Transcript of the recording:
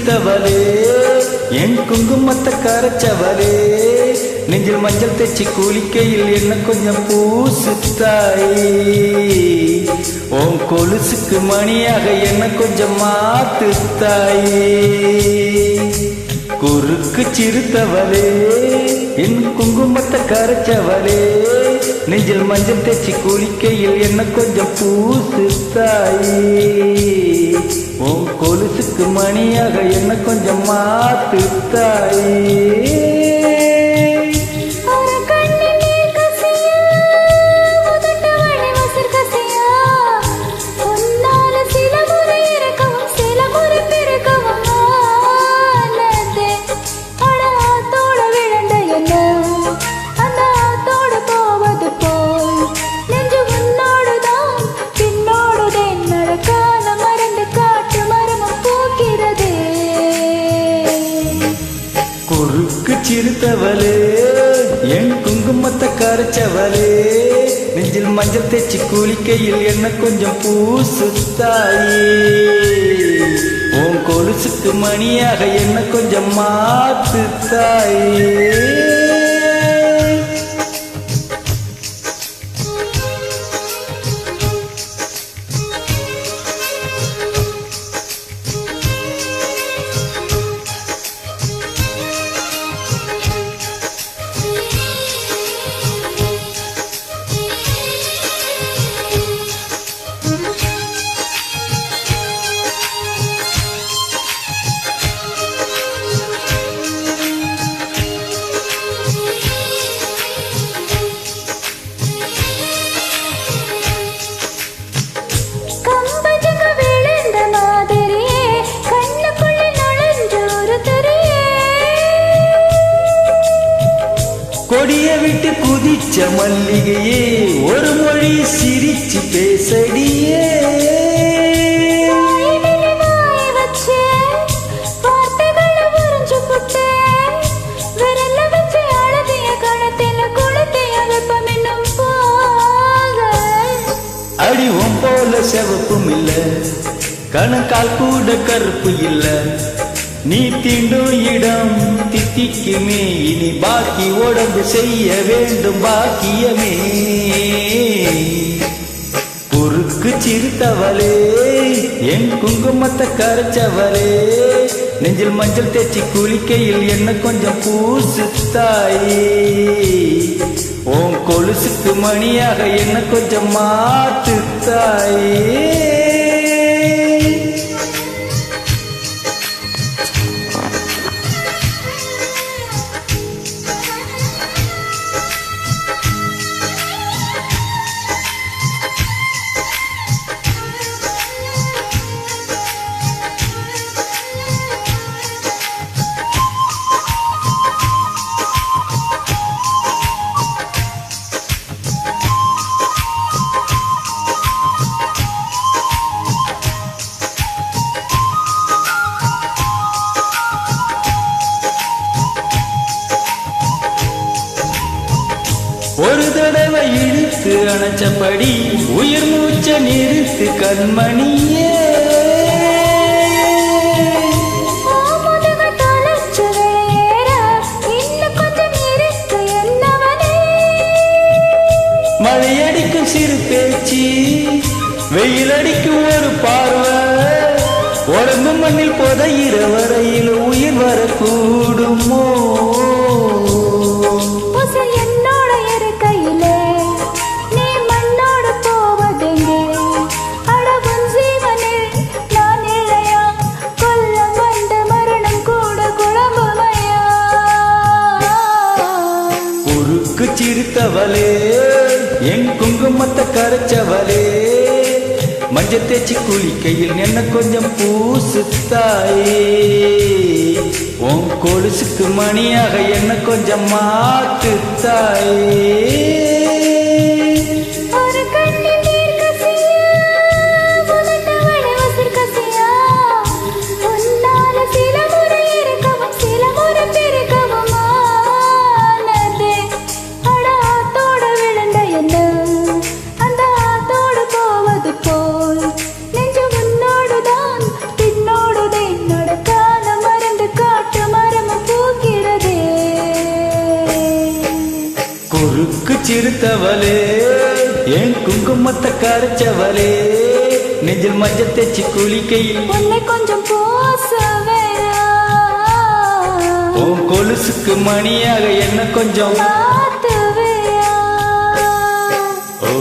சிறுத்தவளே என் குங்குமத்தை கரைச்சவளே நெஞ்சில் மஞ்சள் தேச்சி குளிக்கையில் என்ன கொஞ்சம் பூசு தாயே உன் கொலுசுக்கு மணியாக என்ன கொஞ்சம் மாத்து தாயே குறுக்கு சிறுத்தவளே என் குங்குமத்தை கரைச்சவளே நெஞ்சில் மஞ்சள் தேச்சி குளிக்கையில் என்ன கொஞ்சம் பூசு தாயே உன் கொலுசுக்கு மணியாக என்ன கொஞ்சம் மாத்து தாயே குறுக்கு சிறுத்தவளே என் குங்குமத்தை கரைச்சவளே நெஞ்சில் மஞ்சள் தேச்சி குளிக்கையில் என்ன கொஞ்சம் பூசு தாயே உன் கொலுசுக்கு மணியாக என்ன கொஞ்சம் மாத்து தாயே கொடிய விட்டு குதிச்ச மல்லிகையே ஒரு மொழி சிரிச்சு பேசடியே அடிவும் போல செவப்பும் இல்ல கணக்கால் கூட கருப்பு இல்ல நீ தீண்டும் இடம் தித்திக்குமே இனி பாக்கி உடம்பு செய்ய வேண்டும் பாக்கியமே குறுக்கு சிறுத்தவளே என் குங்குமத்தை கரைச்சவளே நெஞ்சில் மஞ்சள் தேச்சி குளிக்கையில் என்ன கொஞ்சம் பூசு தாயே உன் கொலுசுக்கு மணியாக என்ன கொஞ்சம் மாத்து தாயே ஒரு தடவை இழுத்து அணைச்சபடி உயிர் மூச்ச நிறுத்து கண்மணியே மழையடிக்கும் சிறு பேச்சு வெயில் அடிக்கும் ஒரு பார்வை உடம்பு மண்ணில் புதையிற வரையில் உயிர் வரக்கூடுமோ சிறுத்தவளே என் குங்குமத்தை கரைச்சவளே மஞ்சள் தேச்சி குளிக்கையில் என்ன கொஞ்சம் பூசு தாயே உன் கொலுசுக்கு மணியாக என்ன கொஞ்சம் மாத்து தாயே நெஞ்சு முன்னோடுதான் பின்னோடுதே நடக்காத சிறுத்தவளே என் குங்குமத்தை கரைச்சவளே நெஞ்சில் மஞ்சள் தேச்சி குளிக்கையில் உன்னை கொஞ்சம் பூசுவேயா உன் கொலுசுக்கு மணியாக என்ன கொஞ்சம் மாத்துவேயா ஓ